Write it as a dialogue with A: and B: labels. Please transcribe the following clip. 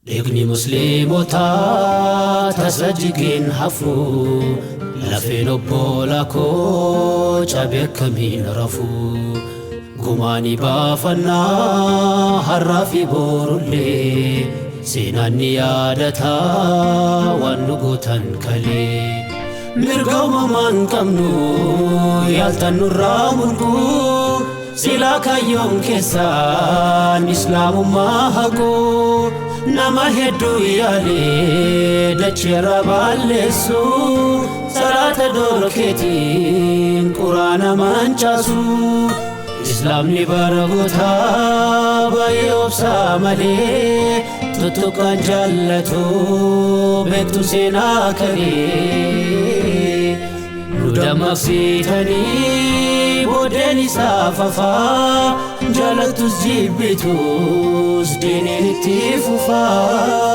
A: Dhiigni musliimotaa tasajjigiin hafu lafeen obbola koo cabe akkamiin rafu gumaani baafannaa har'aa fi borullee seenaan ni yaadataa waan nu gootan kalee mirga uumamaan qabnu yaaltan nurraa mulquu silaa kaayyoon keessaan islaamummaa haquu nama hedduu yaalee dacheerra balleessu salaata dorkeetiin quraana mancaasu islaamni baragoota baay'ee obsaa malee tuttuqaan jaallatu beektu seenaa kalee nu dammaqsiitanii booddeen isaa fafaa jaalattus jibbitus diiniin itti fufaa